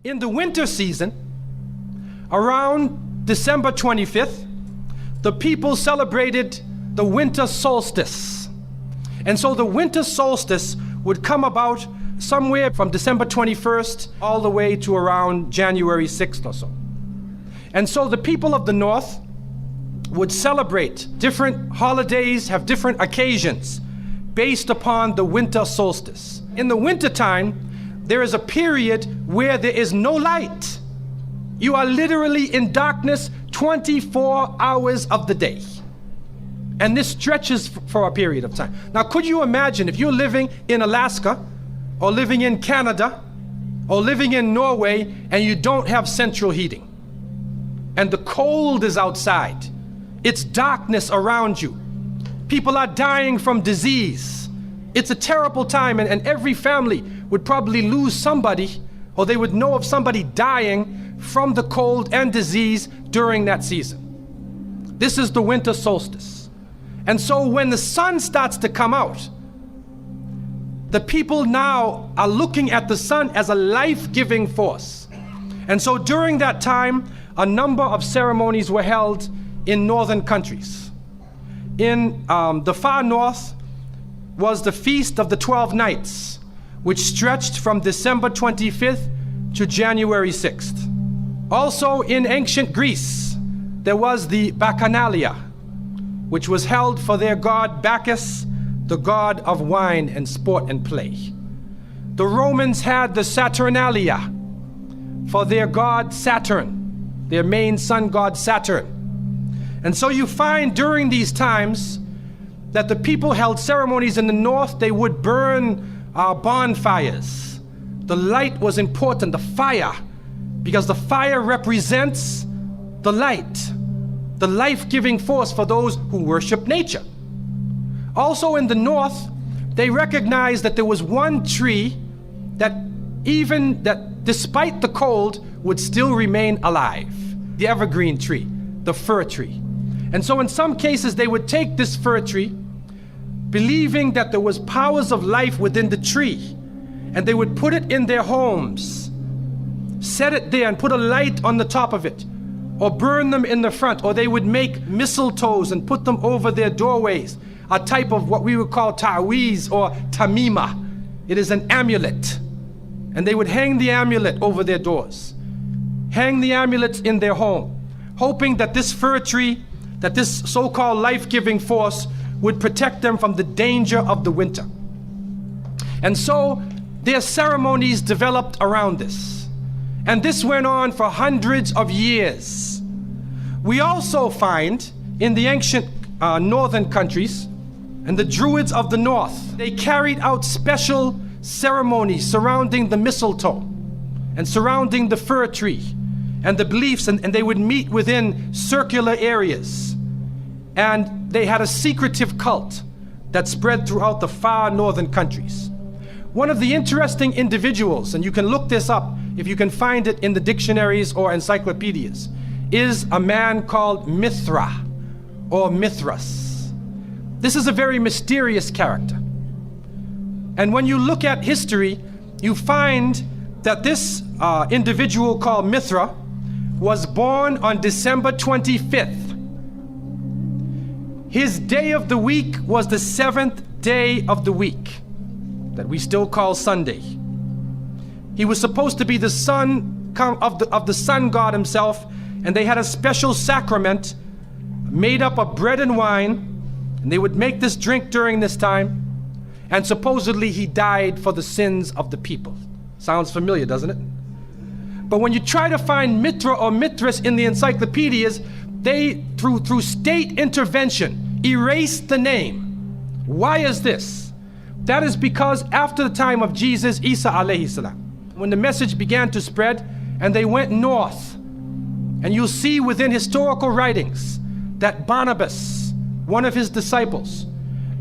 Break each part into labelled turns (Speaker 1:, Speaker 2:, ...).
Speaker 1: In the winter season, around December 25th, the people celebrated the winter solstice. And so the winter solstice would come about somewhere from December 21st all the way to around January 6th or so. And so the people of the north would celebrate different holidays, have different occasions based upon the winter solstice. In the wintertime, there is a period where there is no light. You are literally in darkness 24 hours of the day. And this stretches for a period of time. Now, could you imagine if you're living in Alaska or living in Canada or living in Norway and you don't have central heating and the cold is outside, it's darkness around you. People are dying from disease. It's a terrible time, and every family would probably lose somebody, or they would know of somebody dying from the cold and disease during that season. This is the winter solstice. And so when the sun starts to come out, the people now are looking at the sun as a life-giving force. And so during that time, a number of ceremonies were held in northern countries. In the far north was the Feast of the 12 Nights, which stretched from December 25th to January 6th. Also in ancient Greece, there was the Bacchanalia, which was held for their god Bacchus, the god of wine and sport and play. The Romans had the Saturnalia for their god Saturn, their main sun god Saturn. And so you find during these times that the people held ceremonies in the north. They would burn bonfires. The light was important, the fire, because the fire represents the light, the life-giving force for those who worship nature. Also in the north, they recognized that there was one tree that despite the cold would still remain alive, the evergreen tree, the fir tree. And so in some cases they would take this fir tree, believing that there was powers of life within the tree, and they would put it in their homes, set it there and put a light on the top of it, or burn them in the front, or they would make mistletoes and put them over their doorways, a type of what we would call ta'weez or tamima. It is an amulet. And they would hang the amulet over their doors, hang the amulets in their home, hoping that this fir tree, that this so-called life-giving force would protect them from the danger of the winter. And so their ceremonies developed around this. And this went on for hundreds of years. We also find in the ancient northern countries, and the Druids of the north, they carried out special ceremonies surrounding the mistletoe and surrounding the fir tree and the beliefs, and they would meet within circular areas. And they had a secretive cult that spread throughout the far northern countries. One of the interesting individuals, and you can look this up if you can find it in the dictionaries or encyclopedias, is a man called Mithra or Mithras. This is a very mysterious character. And when you look at history, you find that this individual called Mithra was born on December 25th. His day of the week was the 7th day of the week, that we still call Sunday. He was supposed to be the son of the sun god himself, and they had a special sacrament made up of bread and wine, and they would make this drink during this time, and supposedly he died for the sins of the people. Sounds familiar, doesn't it? But when you try to find Mithra or Mithras in the encyclopedias, they, through state intervention, erased the name. Why is this? That is because after the time of Jesus, Isa alayhi salam, when the message began to spread and they went north, and you'll see within historical writings that Barnabas, one of his disciples,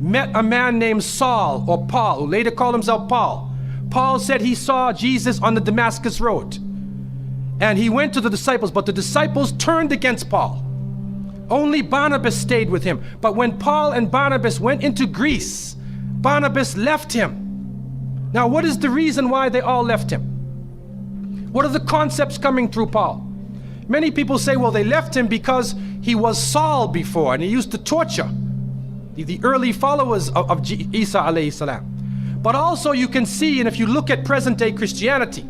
Speaker 1: met a man named Saul or Paul, who later called himself Paul. Paul said he saw Jesus on the Damascus road, and he went to the disciples, but the disciples turned against Paul. Only Barnabas stayed with him. But when Paul and Barnabas went into Greece, Barnabas left him. Now, what is the reason why they all left him? What are the concepts coming through Paul? Many people say, well, they left him because he was Saul before and he used to torture the early followers of Isa alayhi salam. But also you can see, and if you look at present day Christianity,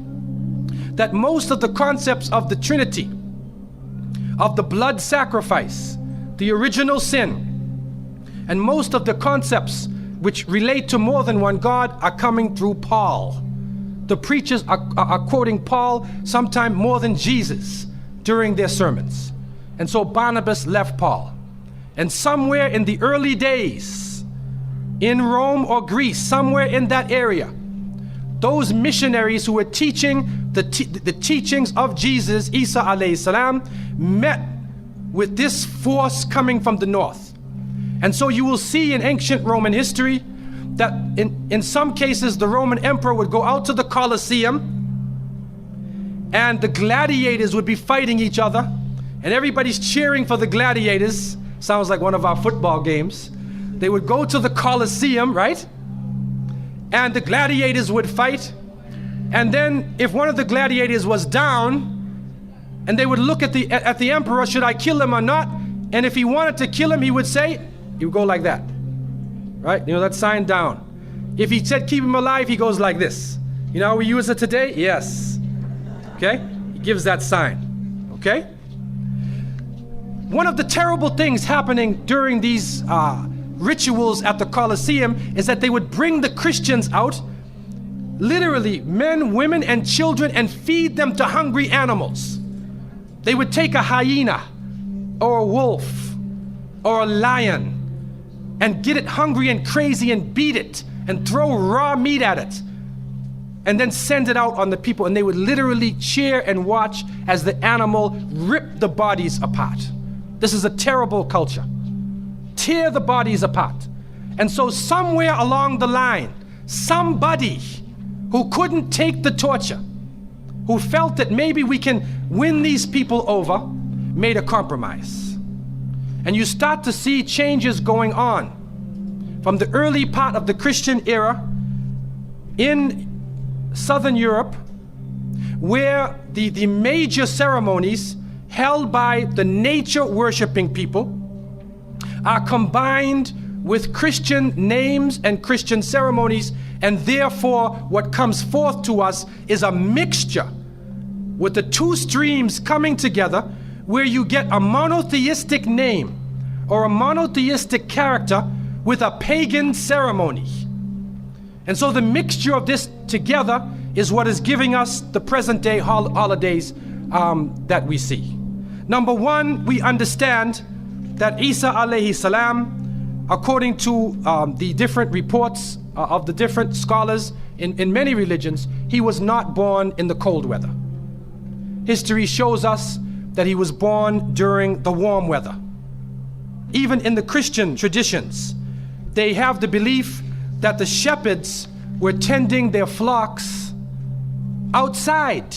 Speaker 1: that most of the concepts of the Trinity, of the blood sacrifice, the original sin, and most of the concepts which relate to more than one God are coming through Paul. The preachers are quoting Paul sometime more than Jesus during their sermons. And so Barnabas left Paul. And somewhere in the early days, in Rome or Greece, somewhere in that area, those missionaries who were teaching the teachings of Jesus, Isa alayhi salam, met with this force coming from the north. And so you will see in ancient Roman history that in some cases the Roman emperor would go out to the Colosseum and the gladiators would be fighting each other and everybody's cheering for the gladiators. Sounds like one of our football games. They would go to the Colosseum, right? And the gladiators would fight. And then if one of the gladiators was down, and they would look at the emperor, should I kill him or not? And if he wanted to kill him, he would say, he would go like that, right? You know, that sign down. If he said keep him alive, he goes like this. You know how we use it today? Yes. Okay? He gives that sign. Okay? One of the terrible things happening during these rituals at the Colosseum is that they would bring the Christians out, literally men, women, and children, and feed them to hungry animals. They would take a hyena or a wolf or a lion and get it hungry and crazy and beat it and throw raw meat at it and then send it out on the people, and they would literally cheer and watch as the animal ripped the bodies apart. This is a terrible culture. Tear the bodies apart. And so somewhere along the line, somebody who couldn't take the torture, who felt that maybe we can win these people over, made a compromise. And you start to see changes going on from the early part of the Christian era in Southern Europe, where the major ceremonies held by the nature worshiping people are combined with Christian names and Christian ceremonies, and therefore what comes forth to us is a mixture with the two streams coming together, where you get a monotheistic name or a monotheistic character with a pagan ceremony. And so the mixture of this together is what is giving us the present day holidays that we see. Number one, we understand that Isa alayhi salam, according to the different reports of the different scholars in many religions, he was not born in the cold weather. History shows us that he was born during the warm weather. Even in the Christian traditions, they have the belief that the shepherds were tending their flocks outside.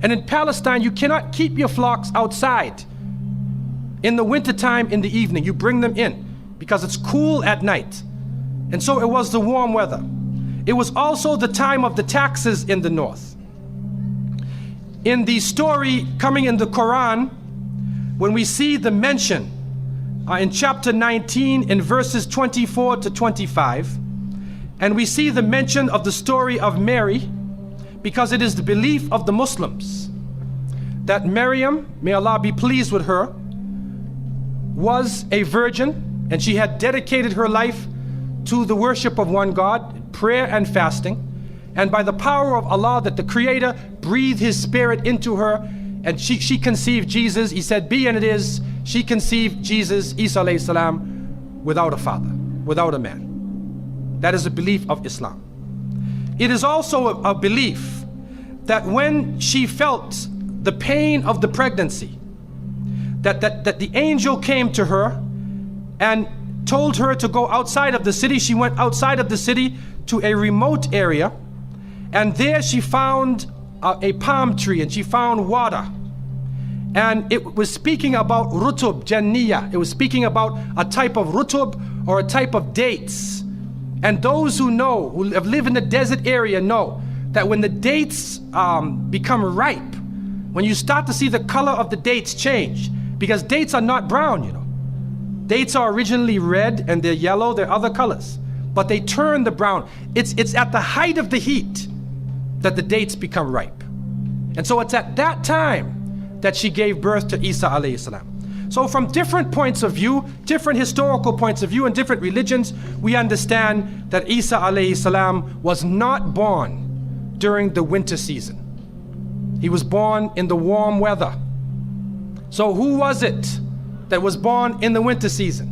Speaker 1: And in Palestine, you cannot keep your flocks outside in the wintertime in the evening. You bring them in because it's cool at night. And so it was the warm weather. It was also the time of the taxes in the north. In the story coming in the Quran, when we see the mention in chapter 19 in verses 24 to 25, and we see the mention of the story of Mary, because it is the belief of the Muslims that Maryam, may Allah be pleased with her, was a virgin, and she had dedicated her life to the worship of one God, prayer and fasting. And by the power of Allah, that the Creator breathed His Spirit into her, and she conceived Jesus. He said, be, and it is. She conceived Jesus, Isa alayhi salam, without a father, without a man. That is a belief of Islam. It is also a belief that when she felt the pain of the pregnancy, that the angel came to her and told her to go outside of the city. She went outside of the city to a remote area, and there she found a palm tree, and she found water. And it was speaking about rutub, janniya. It was speaking about a type of rutub, or a type of dates. And those who know, who have lived in the desert area, know that when the dates become ripe, when you start to see the color of the dates change, because dates are not brown, you know. Dates are originally red and they're yellow, they're other colors, but they turn the brown. It's at the height of the heat that the dates become ripe. And so it's at that time that she gave birth to Isa alayhi salam. So from different points of view, different historical points of view and different religions, we understand that Isa alayhi salam was not born during the winter season. He was born in the warm weather. So who was it that was born in the winter season?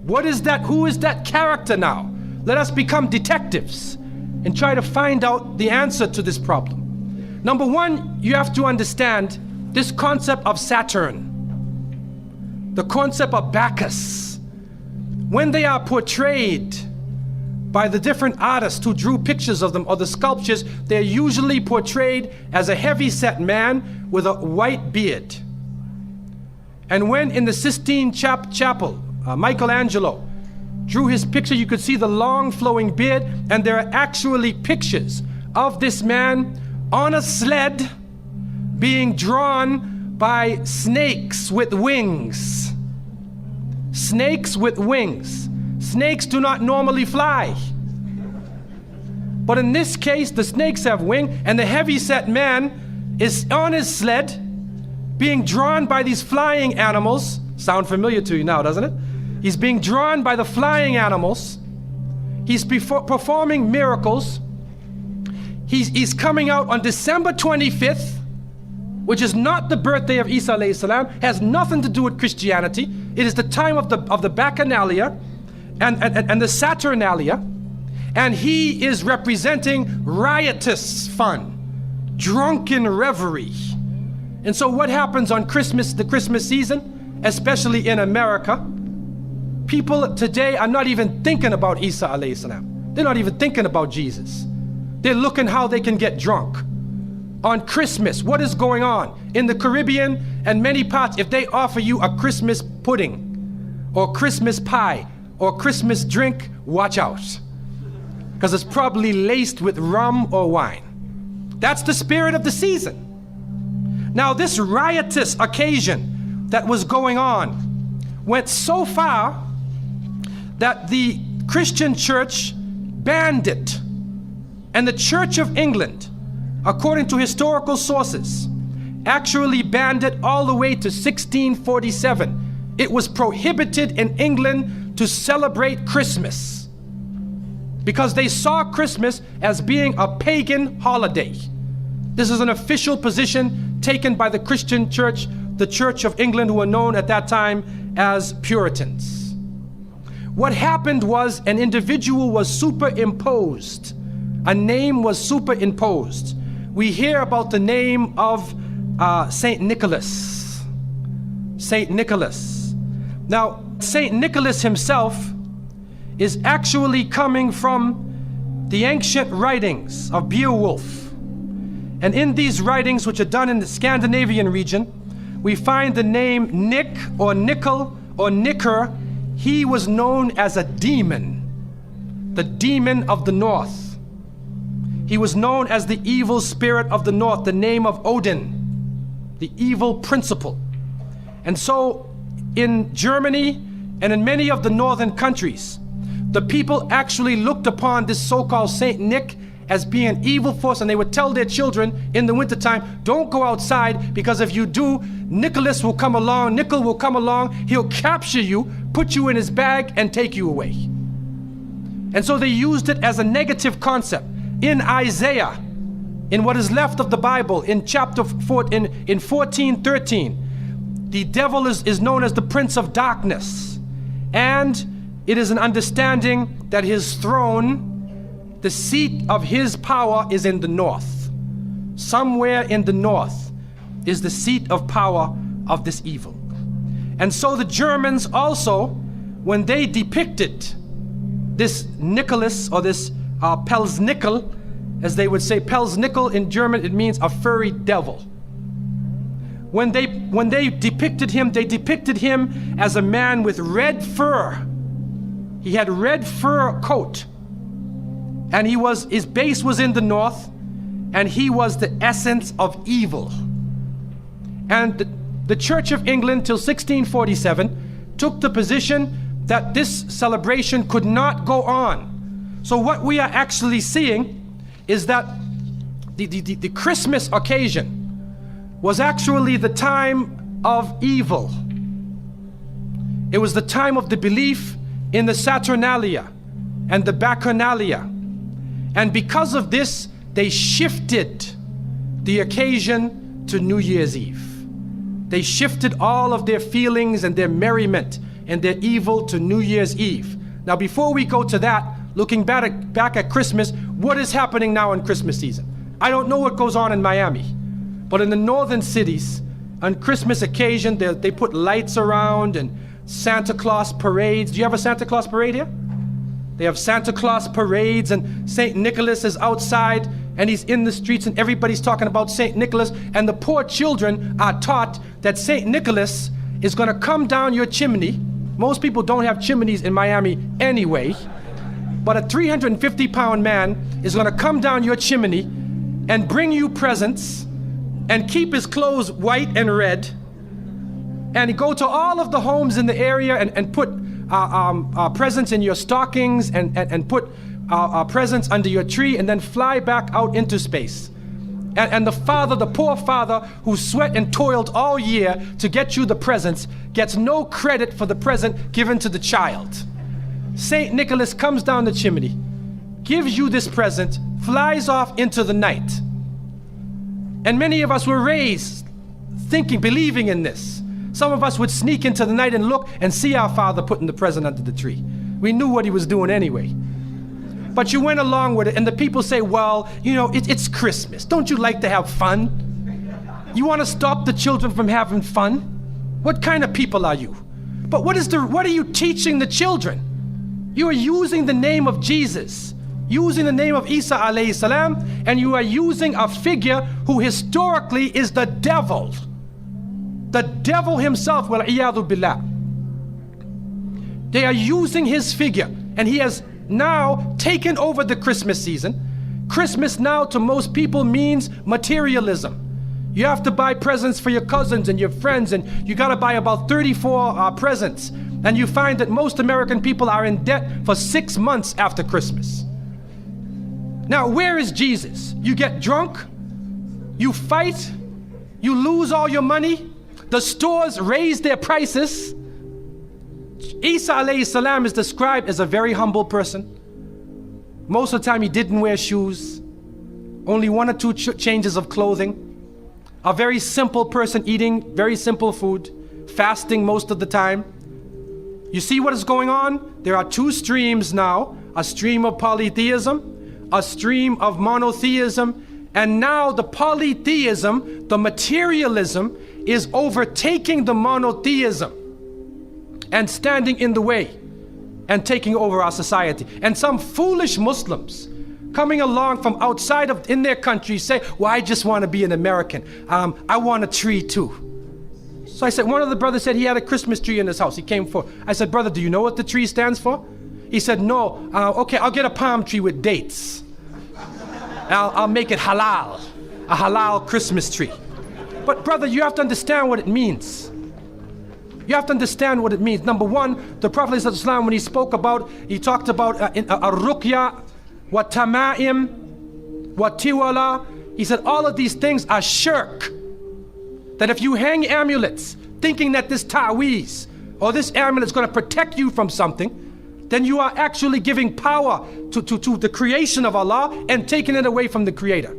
Speaker 1: What is that? Who is that character now? Let us become detectives and try to find out the answer to this problem. Number one, you have to understand this concept of Saturn, the concept of Bacchus. When they are portrayed by the different artists who drew pictures of them or the sculptures, they're usually portrayed as a heavy-set man with a white beard. And when in the Sistine Chapel, Michelangelo drew his picture, you could see the long flowing beard, and there are actually pictures of this man on a sled being drawn by snakes with wings. Snakes with wings. Snakes do not normally fly. But in this case, the snakes have wings, and the heavy-set man is on his sled being drawn by these flying animals. Sound familiar to you now, doesn't it? He's being drawn by the flying animals. He's performing miracles. He's coming out on December 25th, which is not the birthday of Isa alayhi salam, has nothing to do with Christianity. It is the time of the Bacchanalia and the Saturnalia, and he is representing riotous fun, drunken revelry. And so what happens on Christmas, the Christmas season, especially in America, people today are not even thinking about Isa alayhi salam. They're not even thinking about Jesus. They're looking how they can get drunk. On Christmas, what is going on? In the Caribbean and many parts, if they offer you a Christmas pudding or Christmas pie or Christmas drink, watch out. Because it's probably laced with rum or wine. That's the spirit of the season. Now, this riotous occasion that was going on went so far that the Christian church banned it. And the Church of England, according to historical sources, actually banned it all the way to 1647. It was prohibited in England to celebrate Christmas because they saw Christmas as being a pagan holiday. This is an official position taken by the Christian church, the Church of England, who were known at that time as Puritans. What happened was an individual was superimposed. A name was superimposed. We hear about the name of Saint Nicholas. Saint Nicholas. Now, Saint Nicholas himself is actually coming from the ancient writings of Beowulf. And in these writings, which are done in the Scandinavian region, we find the name Nick or Nickel or Nicker. He was known as a demon, the demon of the north. He was known as the evil spirit of the north, the name of Odin, the evil principle. And so in Germany and in many of the northern countries, the people actually looked upon this so-called Saint Nick as being an evil force, and they would tell their children in the wintertime, don't go outside, because if you do, Nicholas will come along, Nickel will come along, he'll capture you, put you in his bag, and take you away. And so they used it as a negative concept. In Isaiah, in what is left of the Bible, in chapter 4, in 14:13, the devil is known as the prince of darkness. And it is an understanding that his throne, the seat of his power, is in the north. Somewhere in the north is the seat of power of this evil. And so the Germans also, when they depicted this Nicholas, or this Pelsnickel, as they would say, Pelsnickel in German, it means a furry devil. When they depicted him, they depicted him as a man with red fur. He had red fur coat, and his base was in the north, and he was the essence of evil. And the Church of England till 1647 took the position that this celebration could not go on. So what we are actually seeing is that the Christmas occasion was actually the time of evil. It was the time of the belief in the Saturnalia and the Bacchanalia. And because of this, they shifted the occasion to New Year's Eve. They shifted all of their feelings and their merriment and their evil to New Year's Eve. Now, before we go to that, looking back at Christmas, what is happening now in Christmas season? I don't know what goes on in Miami, but in the northern cities, on Christmas occasion, they put lights around and Santa Claus parades. Do you have a Santa Claus parade here? They have Santa Claus parades, and St. Nicholas is outside and he's in the streets and everybody's talking about St. Nicholas, and the poor children are taught that St. Nicholas is going to come down your chimney. Most people don't have chimneys in Miami anyway, but a 350-pound man is going to come down your chimney and bring you presents and keep his clothes white and red, and go to all of the homes in the area and put presents in your stockings and put presents under your tree, and then fly back out into space. And the father, the poor father who sweat and toiled all year to get you the presents, gets no credit for the present given to the child. St. Nicholas comes down the chimney, gives you this present, flies off into the night. And many of us were raised thinking, believing in this. Some of us would sneak into the night and look and see our father putting the present under the tree. We knew what he was doing anyway. But you went along with it, and the people say, well, you know, it's Christmas. Don't you like to have fun? You want to stop the children from having fun? What kind of people are you? But what are you teaching the children? You are using the name of Jesus, using the name of Isa alayhi salam, and you are using a figure who historically is the devil. The devil himself, wal-iyadhu billah. They are using his figure, and he has now taken over the Christmas season. Christmas now to most people means materialism. You have to buy presents for your cousins and your friends, and you got to buy about 34 presents. And you find that most American people are in debt for 6 months after Christmas. Now, where is Jesus? You get drunk, you fight, you lose all your money, the stores raise their prices. Isa alayhi salam is described as a very humble person. Most of the time he didn't wear shoes, only 1 or 2 changes of clothing. A very simple person, eating very simple food, fasting most of the time. You see what is going on? There are 2 streams now, a stream of polytheism, a stream of monotheism, and now the polytheism, the materialism, is overtaking the monotheism and standing in the way and taking over our society. And some foolish Muslims coming along from outside of in their country say, well, I just want to be an American. I want a tree too. So I said, one of the brothers said he had a Christmas tree in his house. He came for, I said, brother, do you know what the tree stands for? He said, no. Okay, I'll get a palm tree with dates. I'll make it halal, a halal Christmas tree. But brother, you have to understand what it means. You have to understand what it means. Number one, the Prophet ﷺ, when he spoke about, he talked about ar-ruqya, wa tama'im, wa tiwala. He said all of these things are shirk. That if you hang amulets thinking that this ta'weez or this amulet is going to protect you from something, then you are actually giving power to the creation of Allah and taking it away from the Creator.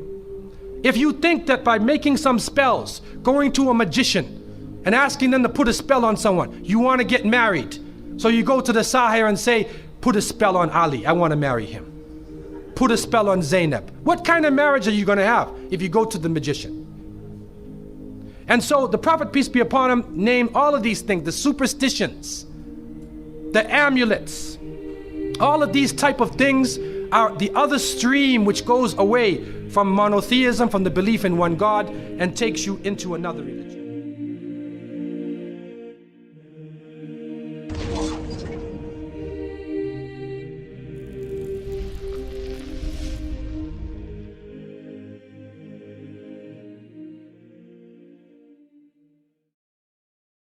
Speaker 1: If you think that by making some spells, going to a magician and asking them to put a spell on someone, you want to get married, so you go to the Sahir and say, put a spell on Ali, I want to marry him. Put a spell on Zainab. What kind of marriage are you going to have if you go to the magician? And so the Prophet, peace be upon him, named all of these things, the superstitions, the amulets, all of these type of things are the other stream which goes away from monotheism, from the belief in one God, and takes you into another religion.